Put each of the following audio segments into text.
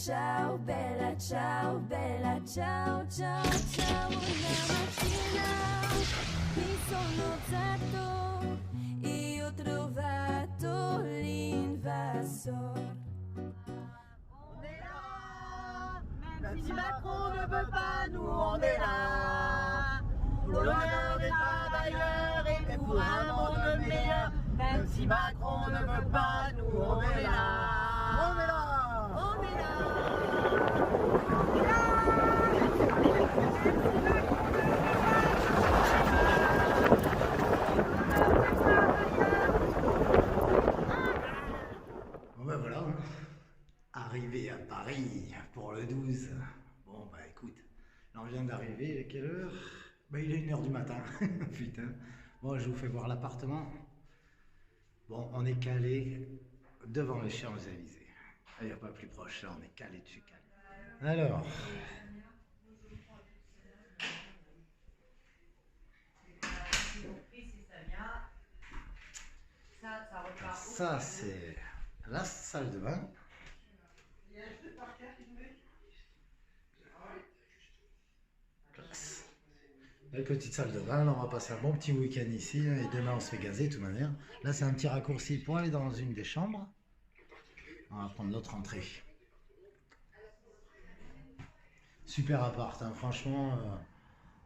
ciao, bella ciao, bella ciao, ciao, ciao. Una mattina mi sono alzato e ho trovato l'invasor. On est là, même si Macron ne veut pas, nous on est là. Pour l'honneur des travailleurs et pour un monde meilleur. Même si Macron ne veut pas, nous on est là. On est là. On est là. Bon ben voilà, arrivé à Paris pour le 12. Bon bah écoute, là on vient d'arriver, il est quelle heure? Bah il est 1h du matin, putain. Bon je vous fais voir l'appartement. Bon on est calé devant les Champs-Élysées. Il n'y a pas plus proche, là on est calé dessus calé. Alors... Ça c'est la salle de bain. Classe. Belle petite salle de bain, là on va passer un bon petit week-end ici, hein, et demain on se fait gazer de toute manière. Là c'est un petit raccourci pour aller dans une des chambres. On va prendre l'autre entrée. Super appart, hein, franchement,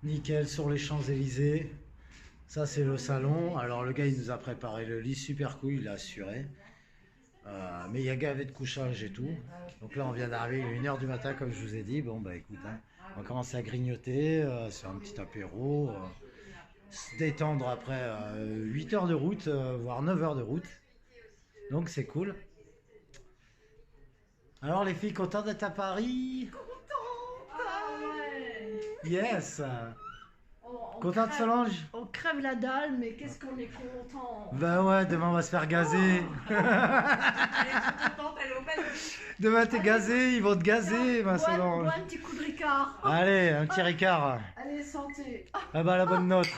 nickel sur les Champs-Élysées. Ça c'est le salon. Alors le gars il nous a préparé le lit, super cool, il a assuré. Mais il y a gavé de couchage et tout. Donc là on vient d'arriver, il est 1h du matin comme je vous ai dit. Bon bah écoute, hein, on va commencer à grignoter, sur un petit apéro, se détendre après 8 heures de route, voire 9 heures de route. Donc c'est cool. Alors les filles, contentes d'être à Paris? Yes. Contente Solange? On crève la dalle, mais qu'est-ce qu'on est content. Ben ouais, demain on va se faire gazer. Demain t'es gazé, ils vont te gazer, ma Solange. Bois un petit coup de Ricard. Allez, un petit Ricard. Allez, santé. Ah bah la bonne note.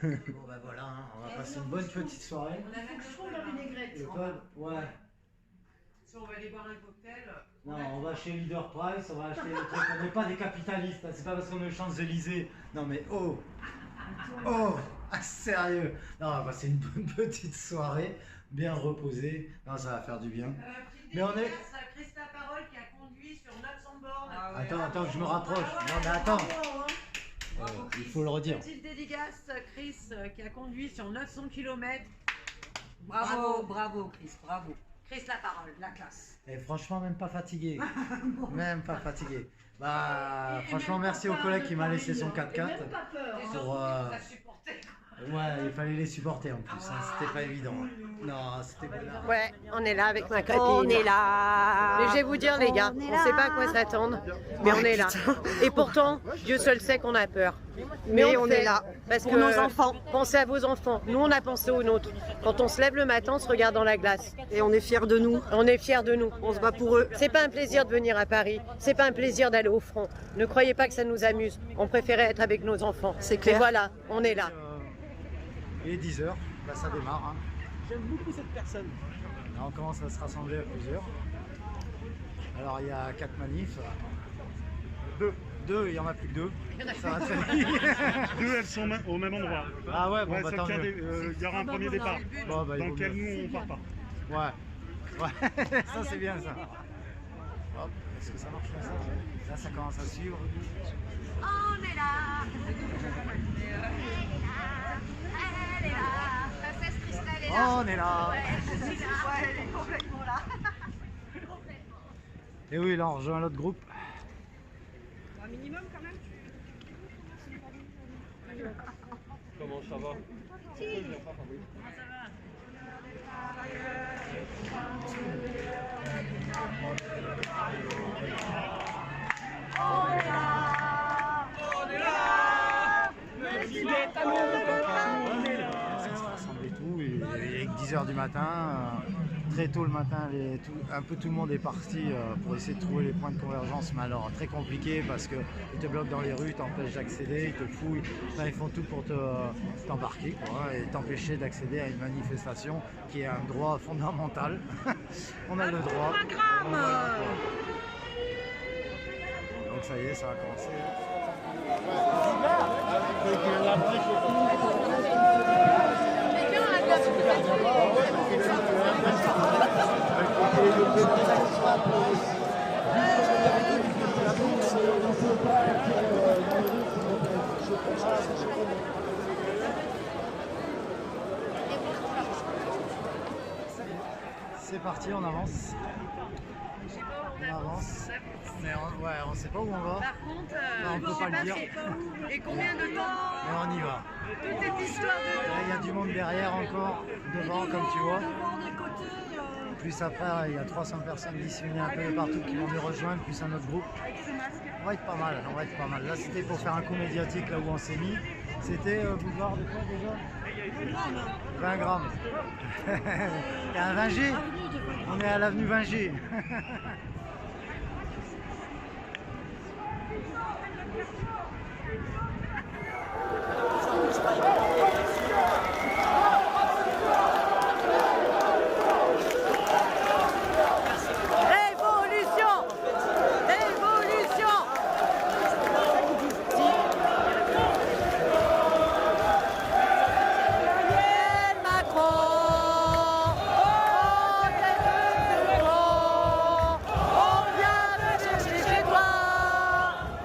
Bon bah voilà, hein, on va passer une bonne petite soirée. Il faut que je trouve la vinaigrette. Le code, ouais. Si on va aller boire un cocktail. Non, on va chez Leader Price, on va acheter des trucs. On n'est pas des capitalistes, hein, c'est pas parce qu'on est aux Champs-Élysées. Non mais oh. Oh, ah, sérieux. Non, on va passer une bonne petite soirée, bien reposée. Non, ça va faire du bien. Mais on est... Chris La Parole qui a conduit sur 900 bornes. Attends, que je me rapproche. Non mais attends. Il faut le redire. Petite dédicace, Chris qui a conduit sur 900 km. Bravo, bravo Chris, bravo. Chris La Parole, la classe. Et franchement, même pas fatigué. Même pas fatigué. Bah, franchement, merci au collègue qui m'a laissé son 4x4. Même pas peur. Pour, ouais, il fallait les supporter en plus, hein, c'était pas évident. Non, c'était pas évident. Ouais, on est là avec ma copine. On est là. Mais je vais vous dire les gars, on sait pas à quoi s'attendre, mais on est là. Et pourtant, Dieu seul sait qu'on a peur. Mais on est là. Parce que nos enfants. Pensez à vos enfants. Nous, on a pensé aux nôtres. Quand on se lève le matin, on se regarde dans la glace. Et on est fiers de nous. On est fiers de nous. On se bat pour eux. C'est pas un plaisir de venir à Paris. C'est pas un plaisir d'aller au front. Ne croyez pas que ça nous amuse. On préférait être avec nos enfants. C'est clair. Et voilà, on est là. Il est 10h, là ça démarre. Hein. J'aime beaucoup cette personne. Là, on commence à se rassembler à plusieurs. Alors il y a 4 manifs. 2, il y en a plus que 2. Ça va très vite. 2, elles sont au même endroit. Ah ouais, bon bah tant mieux. Il y aura un premier départ, bon, bah, dans lequel nous on part pas. Ouais, ça c'est bien ça. Hop, est-ce que ça marche comme ça? Là ça commence à suivre. On est là. Elle est là. Princesse Christelle est là. On est là. Ouais, elle est complètement là. Et oui, là on rejoint l'autre groupe. Un minimum quand même. Comment ça va? On est là. On est là. Merci d'être à nous. Ça se rassemble et tout, et il est 10h du matin, très tôt le matin, un peu tout le monde est parti pour essayer de trouver les points de convergence, mais alors très compliqué parce qu'ils te bloquent dans les rues, t'empêchent d'accéder, ils te fouillent, enfin, ils font tout pour t'embarquer et t'empêcher d'accéder à une manifestation qui est un droit fondamental. On a le droit. ça y est, ça a commencé. C'est parti, on avance. On avance. Mais on sait pas où on va. Par contre, On peut pas le dire. et combien de temps Mais on y va. toute cette histoire de Là, il y a du monde derrière encore, devant comme tu vois. devant d'un côté Plus après, il y a 300 personnes disséminées un peu partout qui vont nous rejoindre, plus un autre groupe. avec ce masque. On va être pas mal, on va être pas mal. Là, c'était pour faire un coup médiatique là où on s'est mis. C'était boulevard de quoi déjà 20 grammes. Il y a un 20G. On est à l'avenue 20G. Révolution! Révolution! Emmanuel Macron! On est de Macron! On vient te chercher chez toi!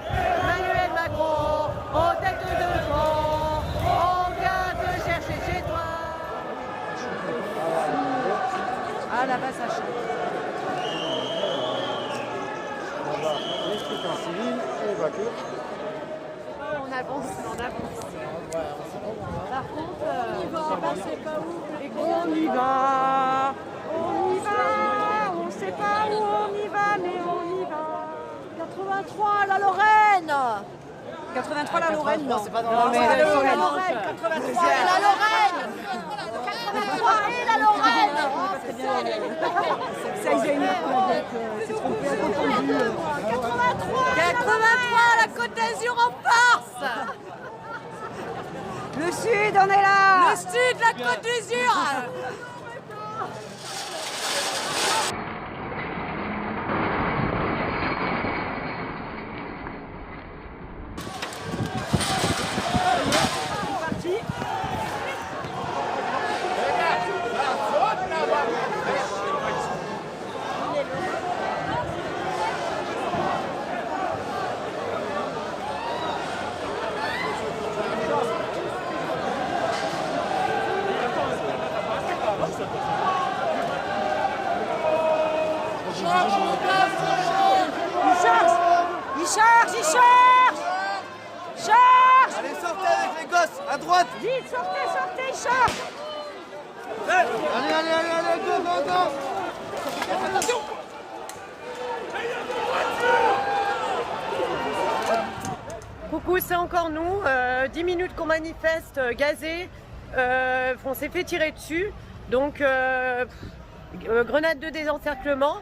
Emmanuel Macron! On tête de front! On vient te chercher chez toi! Ah là-bas ça chante. On avance, on avance. Par contre, on sait pas où. On y va. On y va. On sait pas où on y va, mais on y va. 83, la Lorraine. 83, la Lorraine, non. C'est pas dans la Lorraine. 83, et la Lorraine. 83 et la Lorraine. Ça, ils s'est trompé, a confondu. 83, la Côte d'Azur en force. Le Sud, on est là. Le Sud, la Côte d'Azur. Il charge. Charge. Allez, sortez avec les gosses, à droite. Vite, sortez, il charge. Allez, go. Coucou, c'est encore nous. 10 minutes qu'on manifeste, gazés. On s'est fait tirer dessus. Donc, grenade de désencerclement.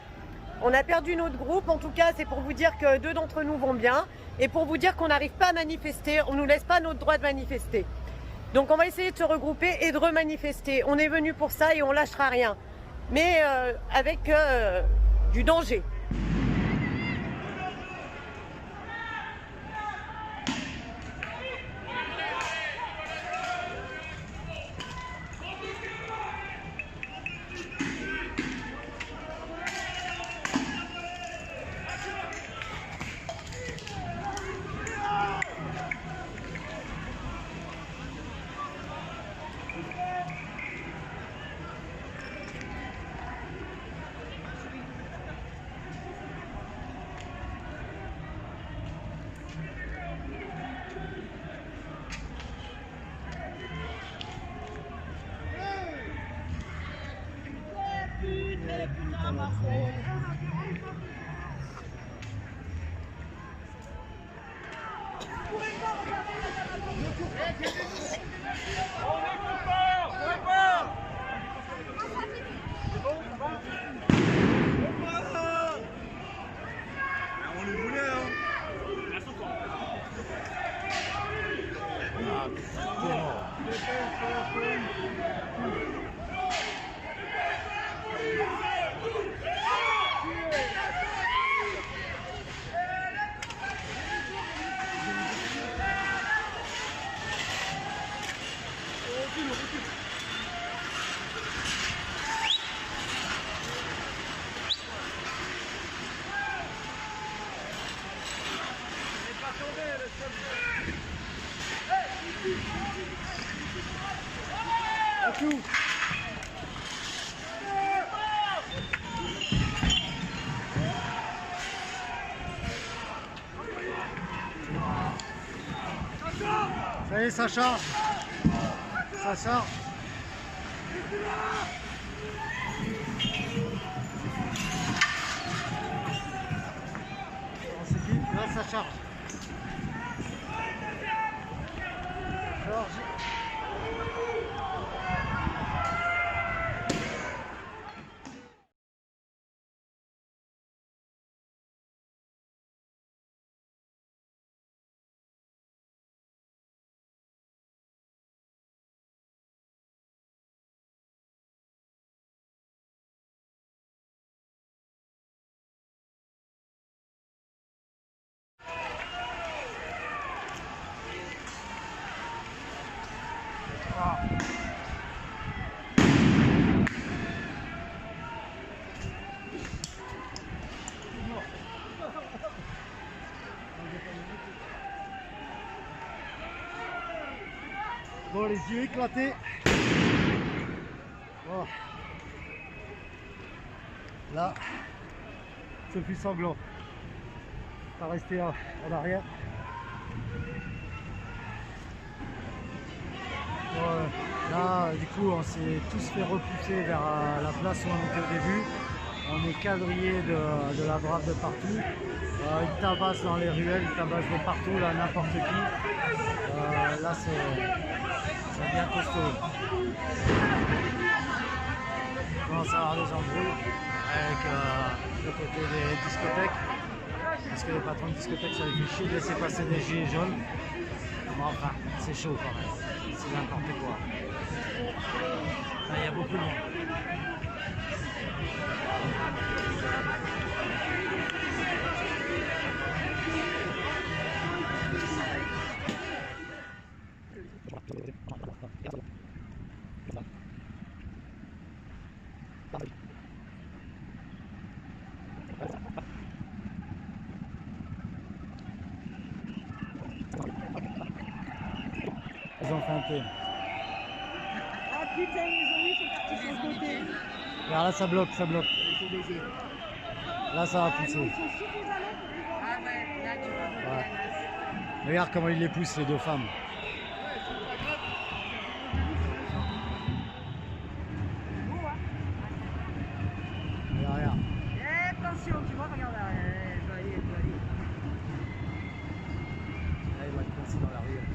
On a perdu notre groupe. En tout cas, c'est pour vous dire que 2 d'entre nous vont bien. Et pour vous dire qu'on n'arrive pas à manifester. On ne nous laisse pas notre droit de manifester. Donc, on va essayer de se regrouper et de remanifester. On est venu pour ça et on lâchera rien. Mais avec du danger. À tout. Ça y est, ça charge. Ça charge. C'est qui? Là, ça charge. Charge. Bon, les yeux éclatés. Bon. Là, c'est plus sanglant. Ça va rester en arrière. Bon, là, du coup, on s'est tous fait repousser vers la place où on était au début. On est quadrillé de la brave de partout. Ils tabassent dans les ruelles, ils tabassent de partout, là, n'importe qui. Là, c'est bien costaud. On commence à avoir des embrouilles avec le côté des discothèques. Parce que les patrons de discothèques, ça les fait chier de laisser passer des gilets jaunes. Bon, enfin, c'est chaud quand même. C'est n'importe quoi. Enfin, il y a beaucoup de monde. Ils ont fait un peu. Ah putain, ils ont mis sur le côté. Alors là, ça bloque, ça bloque. Là, ça va pousser. Ah ouais, là tu vois. Ouais. Regarde comment ils les poussent, les deux femmes. Regarde, regarde. Attention, tu vois, regarde là. Elle doit aller, elle doit aller. Là, il va être coincé dans la ruelle.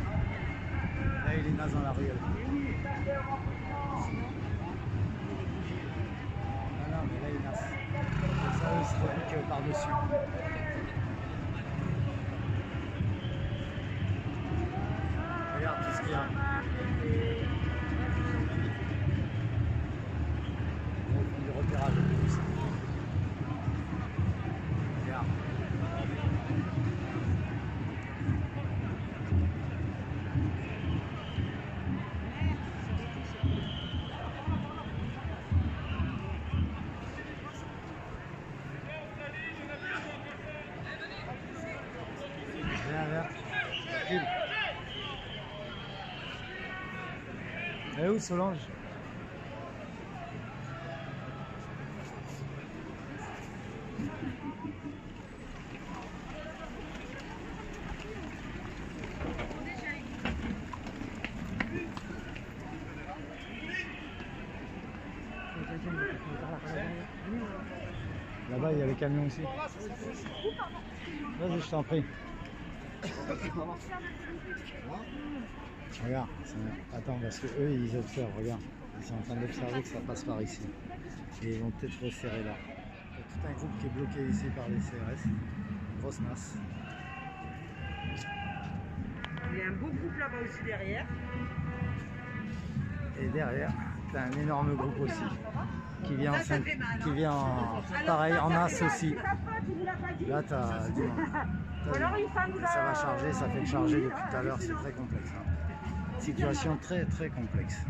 Là, il est naze dans la ruelle. Ah non, mais là, il est naze. Comme ça, il se repique par-dessus. Regarde tout ce qu'il y a. Ils font du repérage de tout ça. Regarde. Viens. Elle est où Solange? Là-bas, il y a les camions aussi. Vas-y, je t'en prie. Regarde, attends, parce que eux ils observent, regarde. Ils sont en train d'observer que ça passe par ici. Et ils vont peut-être resserrer là. Il y a tout un groupe qui est bloqué ici par les CRS. Grosse masse. Il y a un beau groupe là-bas aussi derrière. Et derrière, tu as un énorme groupe aussi. Qui vient pareil, en masse aussi. Là, tu as du monde. Ça va charger, ça fait le charger depuis tout à l'heure, c'est très complexe. Hein. Situation très très complexe.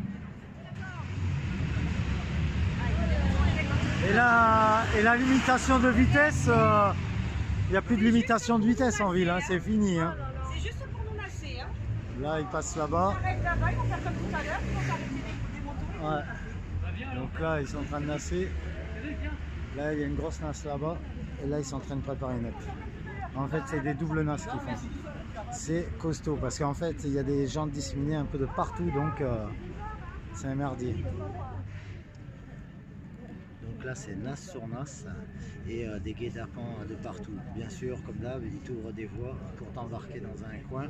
Et la limitation de vitesse, il n'y a plus de limitation de vitesse en ville, hein, c'est fini. Hein. Là, ils passent là-bas. Arrête là-bas, ils vont faire comme tout à l'heure, ils vont s'arrêter des motos. Ouais. Donc là, ils sont en train de nasser. Là, il y a une grosse nasse là-bas. Et là, ils sont en train de préparer une autre. En fait, c'est des doubles nasses qu'ils font. C'est costaud parce qu'en fait, il y a des gens disséminés un peu de partout. Donc, c'est un merdier. Donc là, c'est nasse sur nasse et des guet-apens de partout. Bien sûr, comme d'hab, ils t'ouvrent des voies pour t'embarquer dans un coin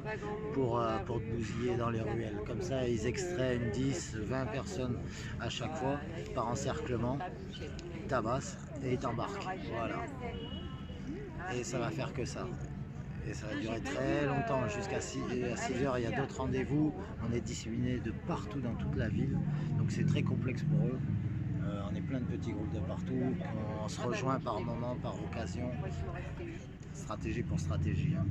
pour te bousiller dans les ruelles. Comme ça, ils extraient une 10, 20 personnes à chaque fois par encerclement, ils tabassent et ils t'embarquent. Voilà. Et ça va faire que ça. Et ça va durer très longtemps, jusqu'à 6 heures, il y a d'autres rendez-vous. On est disséminés de partout dans toute la ville, donc c'est très complexe pour eux. On est plein de petits groupes de partout, on se rejoint par moment, par occasion. Stratégie pour stratégie. Hein.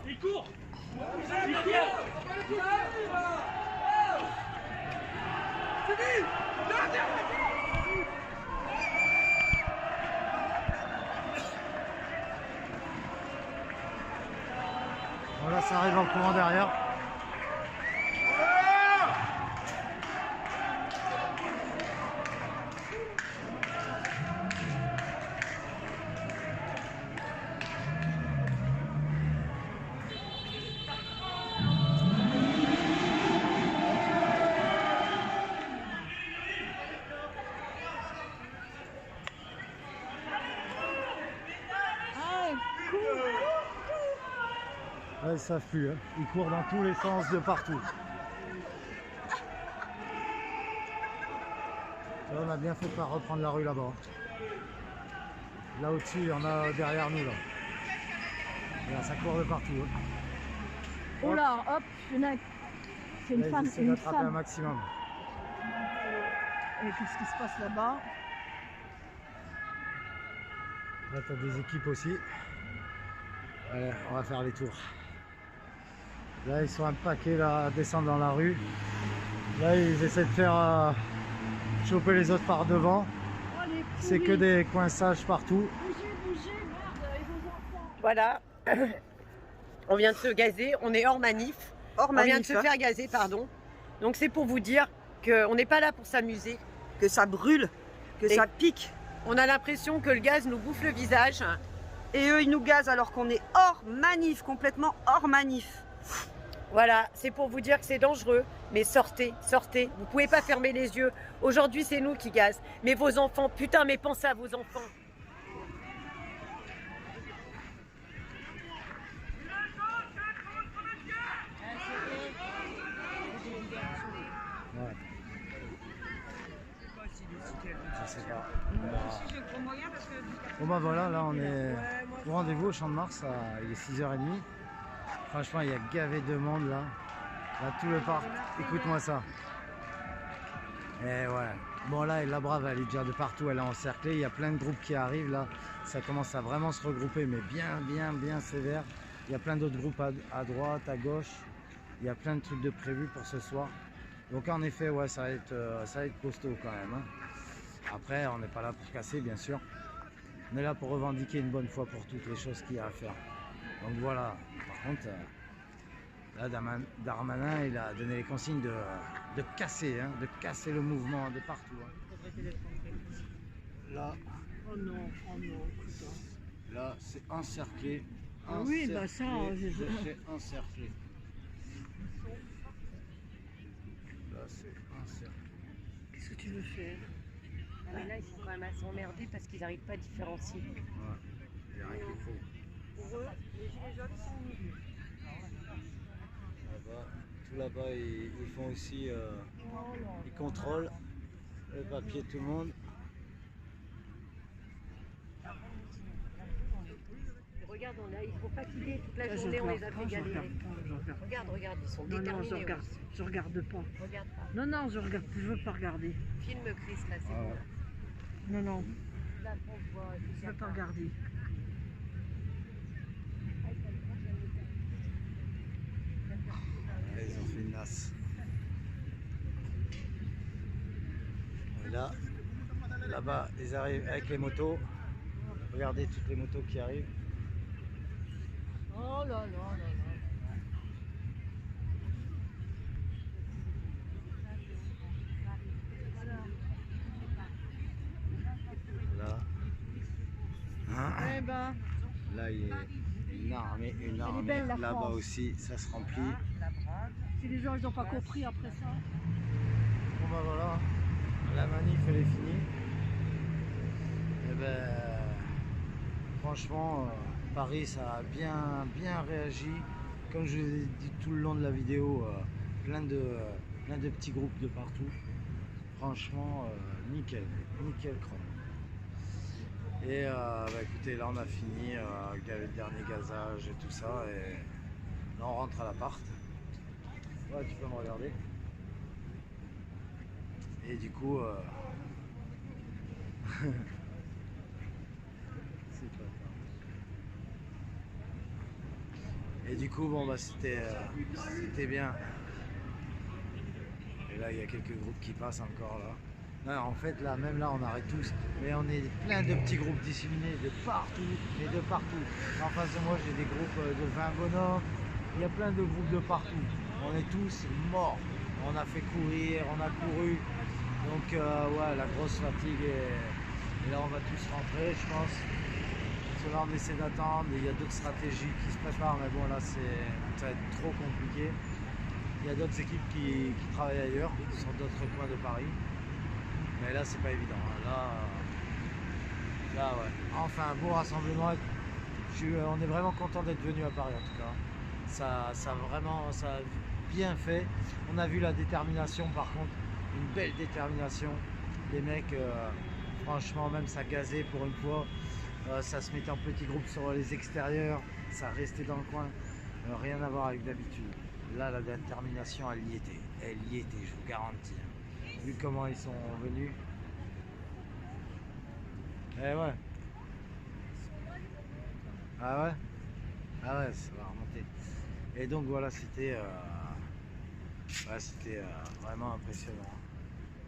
Il court. Voilà, ça arrive en courant derrière. Ouais, ça fuit, hein. Ils courent dans tous les sens de partout. Là, on a bien fait de pas reprendre la rue là-bas. Là au-dessus, il y en a derrière nous là. Et là, ça court de partout. Hein. Oh là, hop, c'est une Là, femme, ils c'est essaient une d'attraper un femme. maximum. Et qu'est-ce qui se passe là-bas? Là, tu as des équipes aussi. Allez, on va faire les tours. Là, ils sont un paquet là, à descendre dans la rue. Là, ils essaient de faire choper les autres par devant. C'est que des coinçages partout. Voilà. On vient de se gazer, on est hors manif. On vient de se faire gazer, pardon. Donc c'est pour vous dire qu'on n'est pas là pour s'amuser. Que ça brûle, que Et- ça pique. On a l'impression que le gaz nous bouffe le visage. Et eux, ils nous gazent alors qu'on est hors manif, complètement hors manif. Voilà, c'est pour vous dire que c'est dangereux. Mais sortez, sortez. Vous pouvez pas fermer les yeux. Aujourd'hui, c'est nous qui gaz. Mais vos enfants, putain, mais pensez à vos enfants. Ouais. Je sais pas. Bon bah voilà, là on est au rendez-vous au Champ de Mars, il est 6h30. Franchement, il y a gavé de monde là. Là, tout le parc. Écoute-moi ça. Et ouais. Bon là, la Brave, elle est déjà de partout, elle est encerclée. Il y a plein de groupes qui arrivent là. Ça commence à vraiment se regrouper, mais bien sévère. Il y a plein d'autres groupes à droite, à gauche. Il y a plein de trucs de prévus pour ce soir. Donc en effet, ouais, ça va être costaud quand même. Hein. Après, on n'est pas là pour casser, bien sûr. On est là pour revendiquer une bonne fois pour toutes les choses qu'il y a à faire. Donc voilà. Par contre, là, Darmanin, il a donné les consignes de casser, hein, de casser le mouvement de partout. Hein. Là, Oh non, putain. là, c'est encerclé. Ah oui, bah ça, c'est encerclé. Là, c'est encerclé. Qu'est-ce que tu veux faire? Ah mais là, ils sont quand même assez emmerdés parce qu'ils n'arrivent pas à différencier. Ouais, il n'y a rien qu'il faut. Pour eux, les gilets jaunes sont au milieu. Là-bas, tout là-bas, ils font aussi, ils contrôlent le papier de tout le monde. Regarde, ils sont fatigués toute la journée, on les a fait galérer. Regarde, ils sont déterminés. Non, je regarde pas. Regarde pas. Non, je veux pas regarder. Filme Chris là, c'est bon. Non, Là, on voit, je veux pas regarder. Ils ont fait une nasse. Et là, là-bas, ils arrivent avec les motos. Regardez toutes les motos qui arrivent. Oh là là là là. Là. Eh ben, Là, il y a une armée belle, la là-bas France. aussi, ça se remplit. si les gens ils ont pas compris après ça. Bon bah voilà, la manif elle est finie. Et ben, franchement, Paris ça a bien réagi. Comme je vous ai dit tout le long de la vidéo, plein de petits groupes de partout. Franchement, nickel chrome. Et bah écoutez, là on a fini avec le dernier gazage et tout ça. Et là on rentre à l'appart. Ouais, tu peux me regarder. Et du coup, c'est pas ça. Et du coup, bon bah c'était bien. Et là, il y a quelques groupes qui passent encore là. Non, en fait, là, même là, on arrête tous. Mais on est plein de petits groupes disséminés de partout et de partout. En face de moi, j'ai des groupes de 20 bonhommes. Il y a plein de groupes de partout. On est tous morts. On a fait courir, on a couru. Donc, ouais, la grosse fatigue. Et là, on va tous rentrer, je pense. Parce que là, on essaie d'attendre. Il y a d'autres stratégies qui se préparent. Mais bon, là, ça va être trop compliqué. Il y a d'autres équipes qui travaillent ailleurs, sur d'autres coins de Paris. Mais là, c'est pas évident. Là, ouais. Enfin, un beau rassemblement. On est vraiment content d'être venu à Paris, en tout cas. Ça a bien fait. On a vu la détermination, par contre, une belle détermination. Les mecs, franchement, même ça gazait pour une fois. Ça se mettait en petits groupes sur les extérieurs. Ça restait dans le coin. Rien à voir avec d'habitude. Là, la détermination, elle y était. Elle y était, je vous garantis. Vu comment ils sont venus. Eh ouais. Ah ouais. Ah ouais, ça va remonter. Et donc voilà, c'était vraiment impressionnant.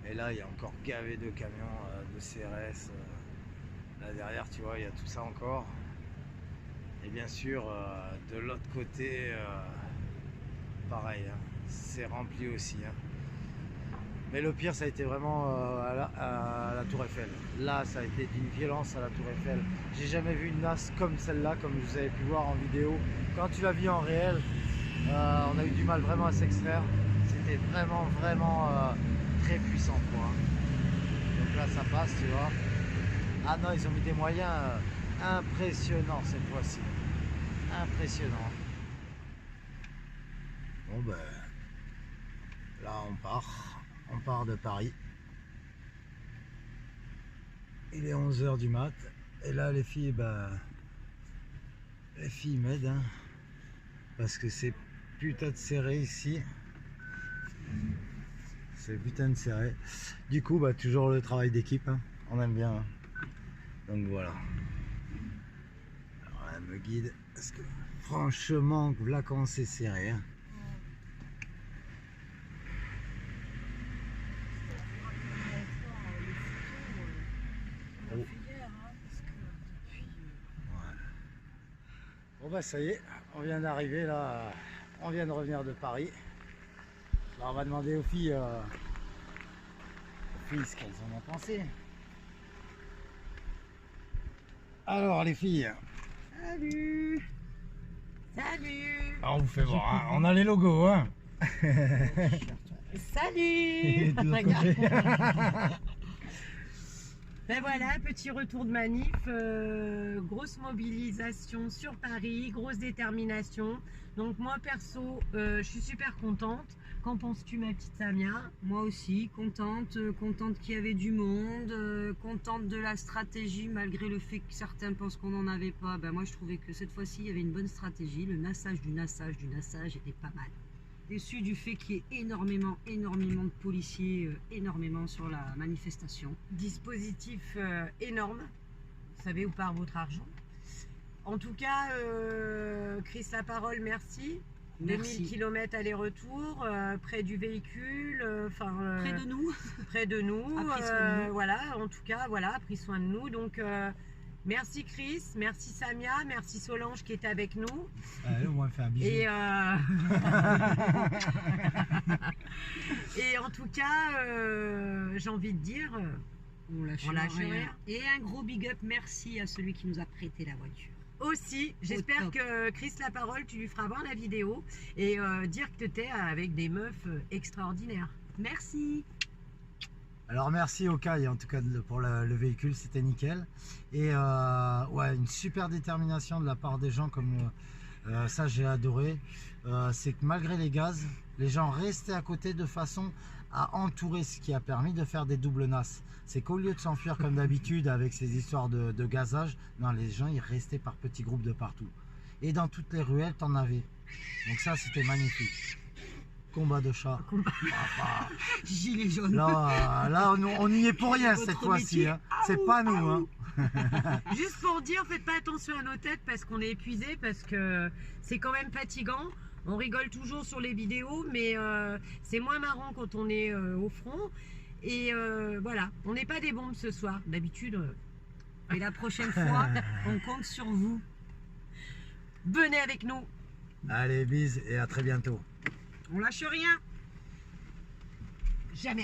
Et là, il y a encore gavé de camions de CRS. Là derrière, tu vois, il y a tout ça encore. Et bien sûr, de l'autre côté, pareil, hein, c'est rempli aussi. Hein. Mais le pire, ça a été vraiment à la Tour Eiffel. Là, ça a été d'une violence à la Tour Eiffel. J'ai jamais vu une nasse comme celle-là, comme vous avez pu voir en vidéo. Quand tu l'as vu en réel, on a eu du mal vraiment à s'extraire. C'était vraiment très puissant, quoi. Donc là, ça passe, tu vois. Ah non, ils ont mis des moyens impressionnants cette fois-ci. Impressionnant. Bon ben, là on part de Paris. Il est 11h du mat. Et là les filles, m'aident. Hein, parce que c'est putain de serré ici. C'est putain de serré. Du coup, toujours le travail d'équipe. Hein, on aime bien. Hein. Donc voilà. Alors elle me guide. Parce que franchement, là quand c'est serré. Hein. Bon ça y est, on vient d'arriver là, on vient de revenir de Paris. Là on va demander aux filles ce qu'elles en ont pensé. Alors les filles. Salut. Salut. On vous fait voir, hein. On a les logos. Hein. Salut. Ben voilà, petit retour de manif, grosse mobilisation sur Paris, grosse détermination. Donc moi perso, je suis super contente. Qu'en penses-tu ma petite Samia? Moi aussi, contente qu'il y avait du monde, contente de la stratégie malgré le fait que certains pensent qu'on n'en avait pas. Ben moi je trouvais que cette fois-ci il y avait une bonne stratégie, le nassage du nassage était pas mal. Déçu du fait qu'il y ait énormément de policiers, énormément sur la manifestation. Dispositif énorme, vous savez où part votre argent. En tout cas, Chris la parole, merci. 2000 km aller-retour, près du véhicule, Près de nous. Près de nous, A pris soin de nous. voilà, en tout cas, voilà, a pris soin de nous. Donc, merci Chris, merci Samia, merci Solange qui était avec nous. Allez, on va faire un bisou. Et, et en tout cas, j'ai envie de dire, On lâche rien. Et un gros big up, merci à celui qui nous a prêté la voiture. aussi, j'espère top. que Chris la parole, tu lui feras voir la vidéo et dire que tu étais avec des meufs extraordinaires. Merci. Alors merci au Kai en tout cas pour le véhicule, c'était nickel. Et ouais, une super détermination de la part des gens comme ça j'ai adoré. C'est que malgré les gaz, les gens restaient à côté de façon à entourer, ce qui a permis de faire des doubles nasses. C'est qu'au lieu de s'enfuir comme d'habitude avec ces histoires de gazage, non, les gens ils restaient par petits groupes de partout. Et dans toutes les ruelles, t'en avais. Donc ça c'était magnifique. Combat de chat. Gilet jaune. Là on y est pour rien cette fois-ci. Hein. C'est pas nous. Hein. Juste pour dire, faites pas attention à nos têtes parce qu'on est épuisé, parce que c'est quand même fatigant. On rigole toujours sur les vidéos, mais c'est moins marrant quand on est au front. Et voilà, on n'est pas des bombes ce soir. D'habitude, Et la prochaine fois, on compte sur vous. venez avec nous. Allez, bise et à très bientôt. On lâche rien. Jamais.